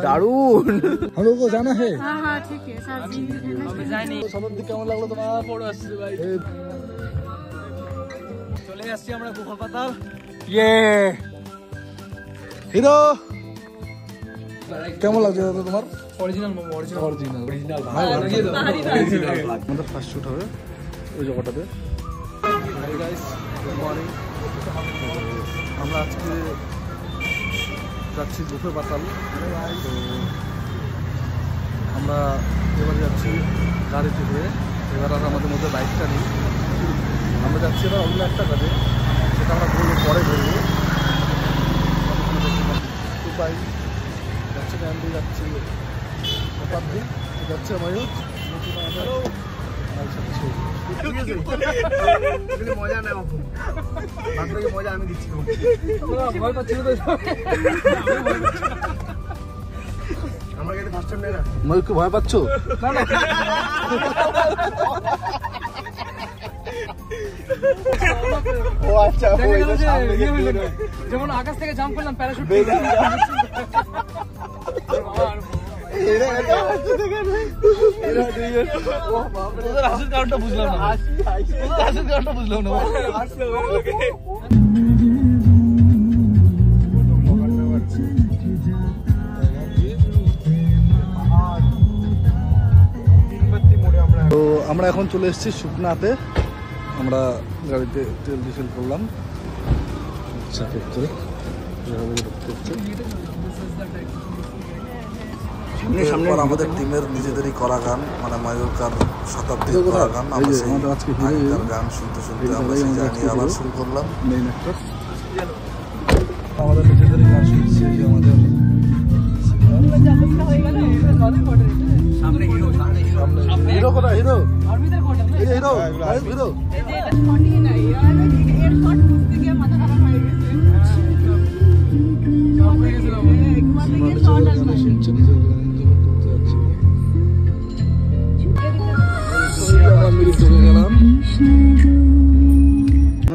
দারুণ। हम लोग को जाना है। हाँ हाँ ठीक है सर जी শতাব্দী কেমন লাগলো তোমার? বড় আসছে ভাই। চলে আসছি আমরা গুফা পাতাল। হিরো কেমন লাগছে দাদা তোমার? অরিজিনাল আমাদের ফার্স্ট শুট হবে ওই জায়গাটাতে। আমরা আজকে যাচ্ছি গুফা পাতাল। তো আমরা এবার যাচ্ছি গাড়িতে করে। এবার আর আমাদের মধ্যে বাইকটা নেই। আমরা যাচ্ছি এবার অন্য একটা কাজে, সেটা আমরা বলবো পরে বলবো। বাইক যাচ্ছে ক্যান্ডি, যাচ্ছে শতাব্দী, যাচ্ছে ময়ূর, মজা নেই মজা আমি দিচ্ছি। ভয় পাচ্ছিল তো ময়ূরকে ভয় পাচ্ছ? ও আচ্ছা, যেমন আকাশ থেকে জাম্প করলাম প্যারাশুট বুঝলাম না। তো আমরা এখন চলে এসেছি শুকনাতে। আমরা গাড়িতে তেল ডিজেল করলাম। আমাদের টিমের নিজেদেরই করা গান, মানে ময়ূরকার শতাব্দীর করা গান। আগেকার গান শুনতে শুনতে আমরা সেই জার্নি আবার শুরু করলাম। আমাদের নিজেদেরই গান শুনছি। আমাদের হিরো কোথায়? হিরো হিরো হিরো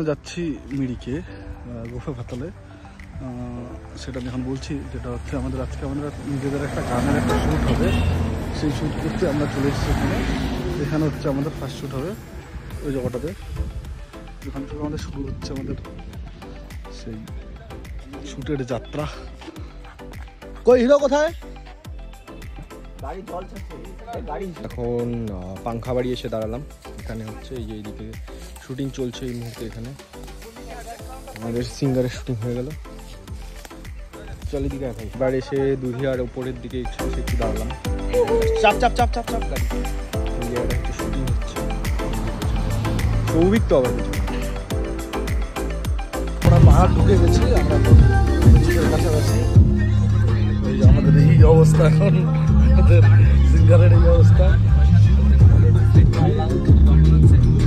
যাচ্ছি মিরিকে গুফা পাতালে। সেটা আমি এখন বলছি, যেটা হচ্ছে আমাদের আজকে নিজেদের একটা গানের একটা শ্যুট হবে। সেই শ্যুট করতে আমরা চলে এসেছি এখানে। এখানে হচ্ছে আমাদের ফার্স্ট শ্যুট হবে ওই জায়গাটাতে। এখান থেকে আমাদের শুরু হচ্ছে আমাদের সেই শ্যুটের যাত্রা। কই হিরো কোথায়? এখন পাংখাবাড়ি এসে দাঁড়ালাম। এখানে হচ্ছে এই যে এইদিকে শুটিং চলছে এই মুহূর্তে। এখানে আমাদের সিঙ্গারের শুটিং হয়ে গেল। চল এদিকে এবার এসে দুধিয়ার ওপরের দিকে একটু দাঁড়ালাম। চাপ চাপ চাপ চাপ চাপ গাড়ি এই জায়গাটা হচ্ছে শুটিং হচ্ছে। সৌভিক তো আবার আমরা পাহাড় ঢুকে গেছি। আমরা কাছাকাছি। এই যে আমাদের এই অবস্থা, এখন আমাদের সিঙ্গারের এই অবস্থা।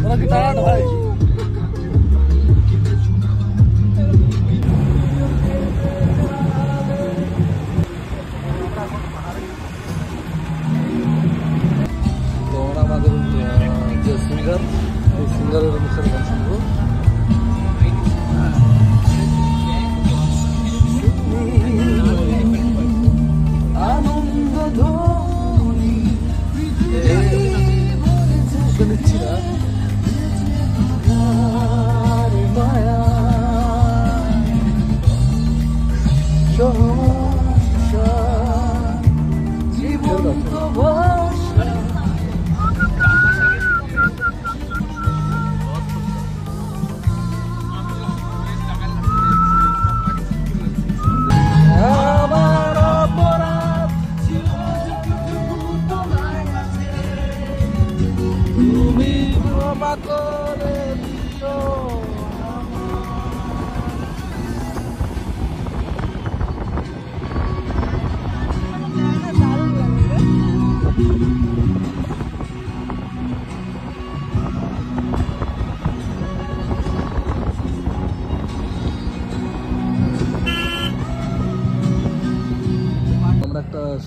ওরা কি টায়ার্ড ভাই? তো আমরা আমাদের যে সিঙ্গার, এই সিঙ্গারের মুখের গান শুনবো। নিচ্ছি না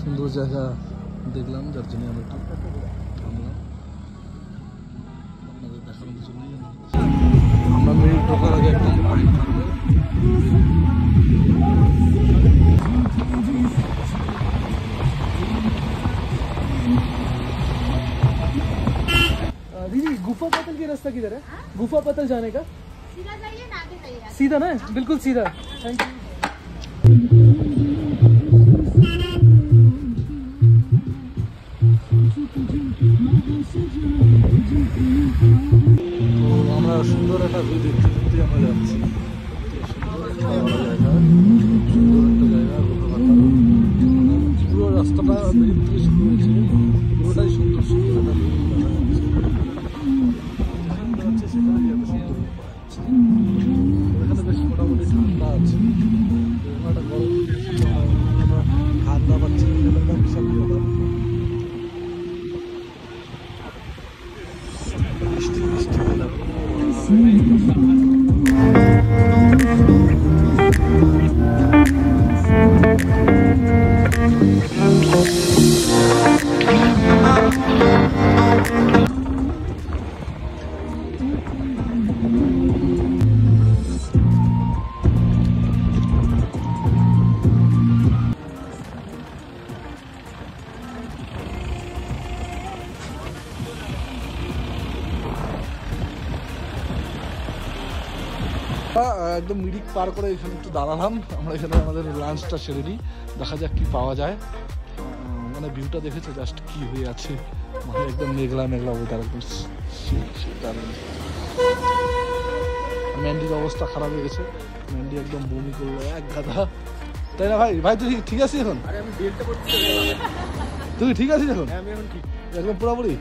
সুন্দর জায়গা দেখলাম, যার জন্য আমরা একটু থামলাম আপনাদের দেখানোর জন্য। আমরা মিরিক ঢোকার আগে একটা गुफा पतल की रास्ता किधर है? गुफा पतल जाने का सीधा जाइए ना, आगे जाइए। सीधा ना, बिल्कुल सीधा। Thank you. তো আমরা সুন্দর একটা ভিউ দেখতে দেখতে আমরা যাচ্ছি। পুরো রাস্তাটা মেরিন থেকে শুরু হয়েছে, পুরোটাই সুন্দর সুন্দর একটা ভিউ দেখা যাচ্ছে। সেখানে এত সুন্দর এখানে বেশ মোটামুটি ঠান্ডা আছে, একটা গরম ঠান্ডা পাচ্ছি, বিশাল ব্যাপার। মিষ্টি মিষ্টি একদম মিরিক পার করে এখানে একটু দাঁড়ালাম। আমরা এখানে আমাদের লাঞ্চটা সেরে নিই, দেখা যাক কি পাওয়া যায়। মানে ভিউটা দেখেছে জাস্ট কি হয়ে আছে, মানে একদম মেঘলা মেঘলা ওয়েদার, একদম দারুণ। ম্যান্ডির অবস্থা খারাপ হয়ে গেছে, ম্যান্ডি একদম বমি করলো এক গাধা, তাই না ভাই? ভাই তুই ঠিক আছিস এখন? তুই ঠিক আছিস এখন? একদম পুরোপুরি।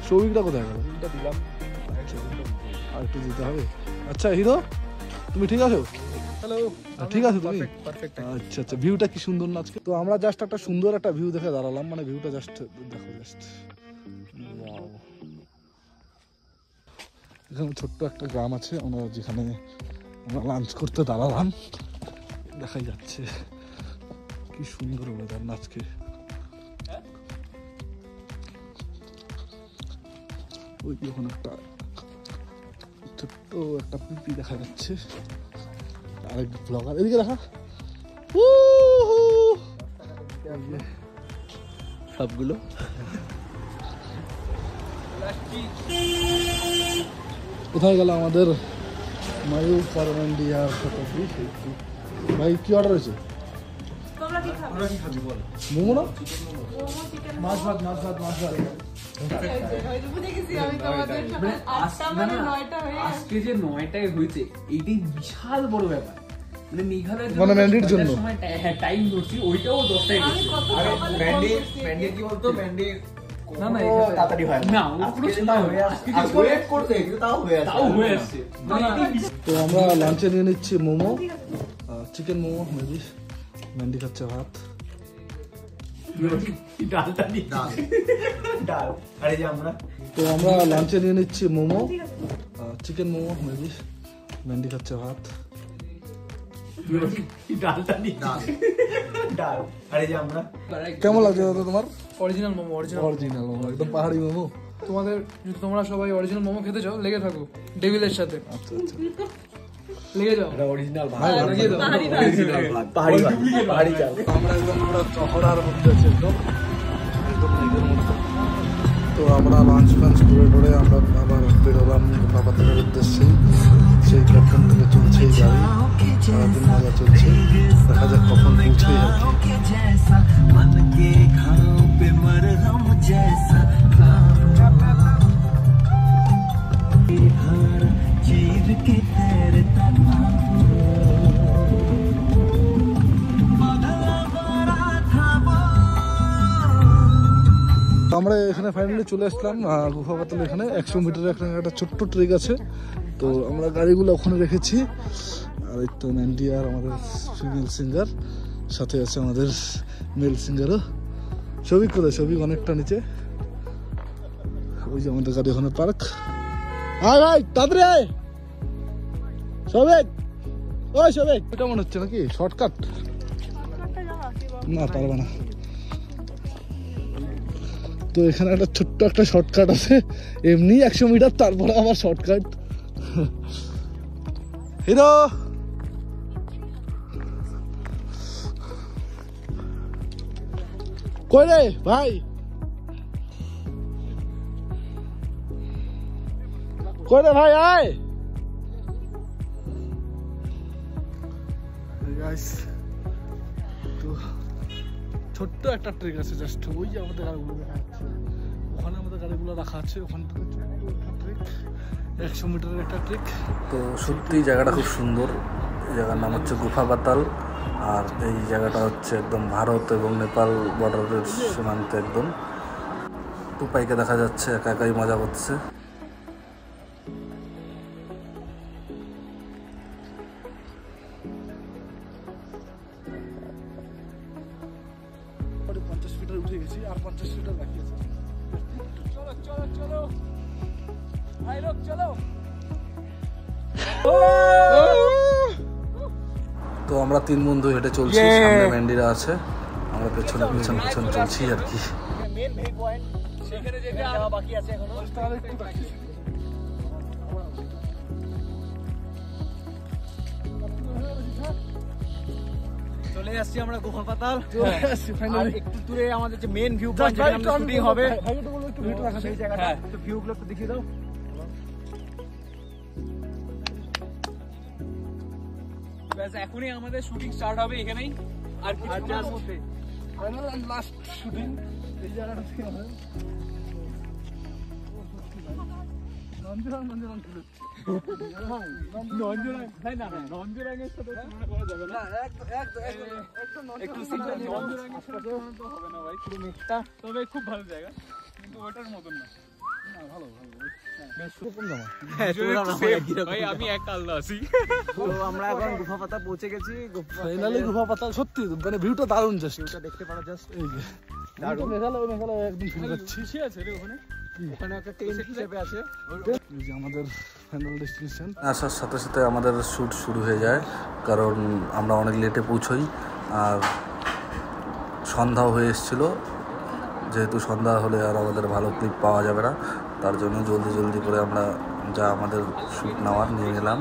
সৌভিকটা কোথায় গেল? দিলাম আর একটু দিতে হবে। আচ্ছা হিরো, তুমি ঠিক আছো? হ্যালো, ঠিক আছে তুমি? আচ্ছা আচ্ছা, ভিউটা কি সুন্দর না আজকে? তো আমরা জাস্ট একটা সুন্দর একটা ভিউ দেখে দাঁড়ালাম, মানে ভিউটা জাস্ট দেখো, জাস্ট ওয়াও। এখানে ছোট্ট একটা গ্রাম আছে, আমরা যেখানে আমরা লাঞ্চ করতে দাঁড়ালাম, দেখাই যাচ্ছে কি সুন্দর ওয়েদার না আজকে। ওই যখন একটা ছোট্ট একটা পিপি দেখা যাচ্ছে, আরেক ব্লগার এদিকে দেখা, সবগুলো কোথায় গেল আমাদের ময়ূর কারমান্ডি আর শতাব্দী? ভাই কি অর্ডার হয়েছে? মোমো না মাছ ভাত, মাছ ভাত, মাছ ভাত। আজকে যে 9টায় হয়েছে এইটাই বিশাল বড় ব্যাপার, মানে মেঘালয় মানে ম্যান্ডির জন্য টাইম ধরছি, ওইটাও 10টায় গেছি। ম্যান্ডি কি বলতো, ম্যান্ডি না না তাড়াতাড়ি হয় না, কোনো সময় হয়ে আজকে লেট করতে, কিন্তু তাও হয়ে আসছে। তো আমরা লাঞ্চে নিয়ে নিচ্ছি momo, chicken momo, maybe Mandy খাচ্ছে ভাত। ডালটা নিয়ে ডাল, আরে যে আমরা তো আমরা লাঞ্চে নিয়ে নিচ্ছি momo, chicken momo, maybe Mandy খাচ্ছে ভাত। ডালটা নিয়ে ডাল, আরে যে আমরা কেমন লাগছে দাদা তোমার? অরিজিনাল মোমো, অরিজিনাল মোমো, একদম পাহাড়ি মোমো। তোমাদের যদি তোমরা সবাই অরিজিনাল মোমো খেতে চাও, লেগে থাকো ডেভিলের সাথে, আচ্ছা আচ্ছা, লেগে যাও। অরিজিনাল ভাই লাগিয়ে দাও। পাহাড়ি চাল। আমরা একদম পুরো চহড়ার মধ্যে আছি, একদম একদম মেঘের মধ্যে। তো আমরা লাঞ্চ ফাঞ্চ করে টরে আমরা আবার বেরোলাম বাবাতের উদ্দেশ্যে। সেই প্ল্যাটফর্ম থেকে চলছে এই গাড়ি, সারাদিন মজা চলছে, দেখা যাক কখন পৌঁছে আর কি। আমরা এখানে ফাইনালি চলে আসলাম গুফা পাতাল। এখানে 100 মিটার এখানে একটা ছোট্ট ট্রেক আছে, তো আমরা গাড়িগুলো ওখানে রেখেছি। আর এই তো ম্যান্ডি আর আমাদের ফিমেল সিঙ্গার, সাথে আছে আমাদের মেল সিঙ্গারও। সবিক কোথায়? সবিক অনেকটা নিচে, ওই যে আমাদের গাড়ি ওখানে পার্ক। আয় ভাই তাড়াতাড়ি আয় সবিক, ওই সবিক। এটা মনে হচ্ছে নাকি শর্টকাট? না পারবে না। তো এখানে একটা ছোট্ট একটা শর্টকাট আছে, এমনি 100 মিটার, তারপরে আবার শর্টকাট। হিরো কই রে ভাই? কই রে ভাই আয় গাইস। তো ছোট্ট একটা ট্রেক আছে, জাস্ট ওই যে আমাদের গাড়িগুলো দেখা যাচ্ছে, ওখানে আমাদের গাড়িগুলো রাখা আছে, ওখান থেকে ছোট্ট একটা ট্রেক, 100 মিটারের একটা ট্রেক। তো সত্যি জায়গাটা খুব সুন্দর। এই জায়গার নাম হচ্ছে গুফা পাতাল, আর এই জায়গাটা হচ্ছে একদম ভারত এবং নেপাল বর্ডারের সীমান্তে একদম। টুপাইকে দেখা যাচ্ছে একা একাই মজা করছে। উঠে গেছি আর 50 মিটার বাকি আছে। চলো চলো চলো ভাই লোক চলো। তো আমরা 3 বন্ধু হেঁটে চলছি, সামনে ম্যান্ডিরা আছে, আমরা পেছনে পেছন পেছন চলছি আর কি। মেন ভিউ পয়েন্ট সেখানে যেতে যাওয়া বাকি আছে এখনো। চলে আসছি আমরা গুফা পাতাল। আর একটু দূরে আমাদের যে মেন ভিউ পয়েন্ট যেখানে আমাদের শুটিং হবে, সেই জায়গাটা একটু ভিউগুলো একটু দেখিয়ে দাও। ব্যাস এখনই আমাদের শুটিং স্টার্ট হবে এখানেই, আর কিছুক্ষণের মধ্যে ফাইনাল এন্ড লাস্ট শুটিং এই জায়গাটা থেকে হবে। তবে খুব ভালো জায়গা, কিন্তু ওটার মতন না। আমি এক আল্লাহ আছি। আমরা এখন গুফা পাতা পৌঁছে গেছি। ফাইনালি গুফা পাতাল, সত্যি মানে ভিউটা দারুণ, জাস্ট ভিউটা দেখতে পারো, জাস্ট এই যে দারুণ। মেঘালয় মেঘালয় একদম ফিল করছি। খুশি আছে রে ওখানে, ওখানে একটা টেন্ট হিসেবে আছে। এই যে আমাদের ফাইনাল ডেস্টিনেশন। আসার সাথে সাথে আমাদের শ্যুট শুরু হয়ে যায়, কারণ আমরা অনেক লেটে পৌঁছই আর সন্ধ্যাও হয়ে এসেছিলো। যেহেতু সন্ধ্যা হলে আর আমাদের ভালো ক্লিপ পাওয়া যাবে না, তার জন্য জলদি জলদি করে আমরা যা আমাদের শ্যুট নেওয়ার নিয়ে নিলাম।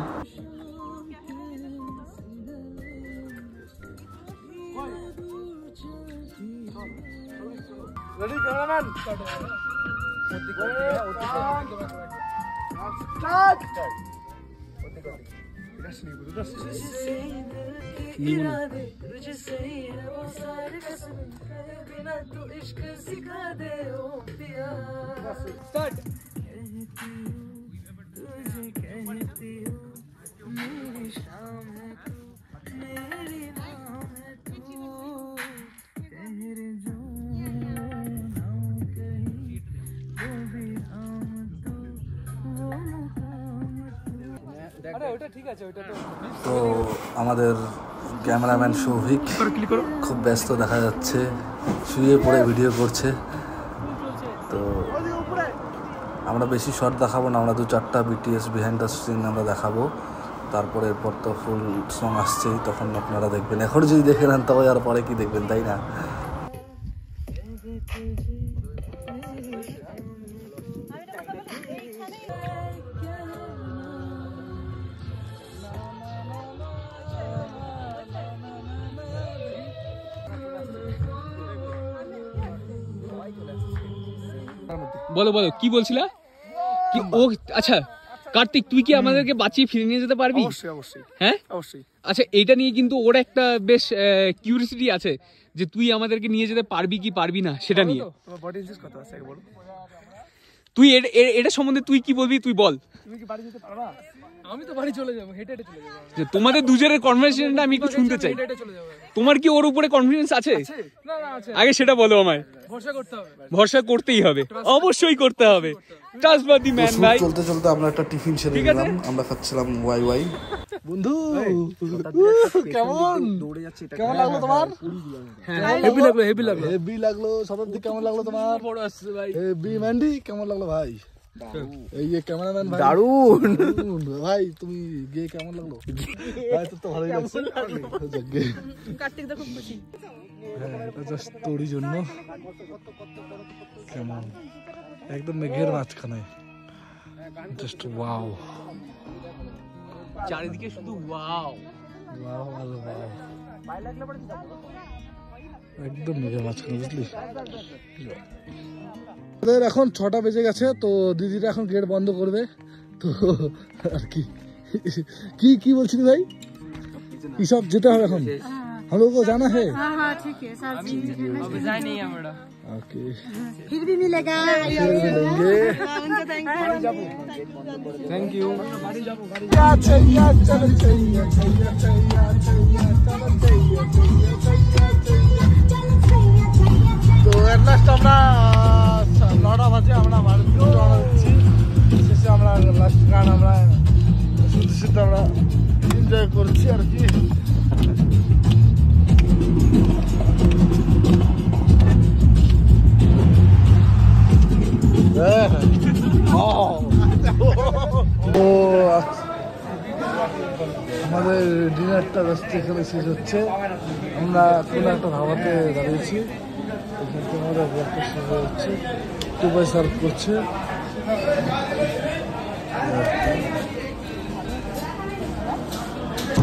রেডি ক্যামেরাম্যান, তো আমাদের ক্যামেরাম্যান সৌভিক খুব ব্যস্ত দেখা যাচ্ছে, শুয়ে পড়ে ভিডিও করছে। তো আমরা বেশি শর্ট দেখাবো না, আমরা 2-4টা বিটিএস বিহাইন্ড দ্য সিন আমরা দেখাবো। তারপরে এরপর তো ফুল সং আসছেই, তখন আপনারা দেখবেন। এখন যদি দেখে নেন তবে আর পরে কি দেখবেন, তাই না? বলো বলো কি বলছিলা? কি ও আচ্ছা কার্তিক, তুই কি আমাদেরকে বাঁচিয়ে ফিরে নিয়ে যেতে পারবি? অবশ্যই অবশ্যই হ্যাঁ অবশ্যই। আচ্ছা, এইটা নিয়ে কিন্তু ওর একটা বেশ কিউরিয়াসিটি আছে যে তুই আমাদেরকে নিয়ে যেতে পারবি কি পারবি না সেটা নিয়ে। তোমার বডি ইনসেস কত আছে বলো? তুই এটা সম্বন্ধে তুই কি বলবি, তুই বল। তুমি কি বাড়ি যেতে পারবা? আমি তো বাড়ি চলে যাবো, হেঁটে হেঁটে চলে যাবো। যে তোমাদের দুজনের কনভারসেশনটা আমি একটু শুনতে চাই। হেঁটে হেঁটে চলে যাবো। তোমার কি ওর উপরে কনফিডেন্স আছে? না না আছে, আগে সেটা বলো আমায়। ভরসা করতে হবে। ভরসা করতেই হবে, অবশ্যই করতে হবে। ট্রাস্ট দি ম্যান ভাই। চলতে চলতে আমরা একটা টিফিন সেরে নিলাম, আমরা খাচ্ছিলাম ওয়াই ওয়াই। বন্ধু কেমন দৌড়ে যাচ্ছে, এটা কেমন লাগলো তোমার? হেভি লাগলো, হেভি লাগলো। হেভি লাগলো। শতাব্দী কেমন লাগলো তোমার? বড় আসছে ভাই। হেভি। ম্যান্ডি কেমন লাগলো ভাই? এই যে ক্যামেরাম্যান ভাই, দারুণ ভাই। তুমি গিয়ে কেমন লাগলো ভাই? তোর তো ভালোই লাগছে। কার্তিক দা খুব খুশি। হ্যাঁ, এটা জাস্ট তোরই জন্য। কেমন একদম মেঘের মাঝখানে, জাস্ট ওয়াও। চারিদিকে শুধু ওয়াও ওয়াও আর ওয়াও, একদম মেঘের মাঝখানে, বুঝলি? আমাদের এখন 6টা বেজে গেছে, তো দিদিরা এখন গেট বন্ধ করবে। তো আর কি কি কি বলছিলি ভাই ये सब যেতে হবে এখন हम लोगों को जाना है हाँ हाँ ठीक है सब चीज अभी जाए नहीं हमारा ओके फिर भी मिलेगा फिर मिलेंगे उनका थैंक यू তো এট লাস্ট আমরা 9টা বাজে আমরা বাড়িতে রওনা দিচ্ছি শেষে আমরা লাস্ট গান আমরা শুনতে শুনতে আমরা এনজয় করছি আর কি তো আমাদের ডিনারটা ব্যস্ত এখানে শেষ হচ্ছে আমরা কোনো একটা ধাবাতে দাঁড়িয়েছি এখান থেকে আমাদের ব্রেকফাস্ট শুরু হচ্ছে টুবাই সার্ভ করছে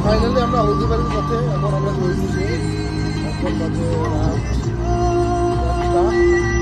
ফাইনালি আমরা হলদিবাড়ির পথে এখন আমরা চলছি এখন বাজে রাত 1টা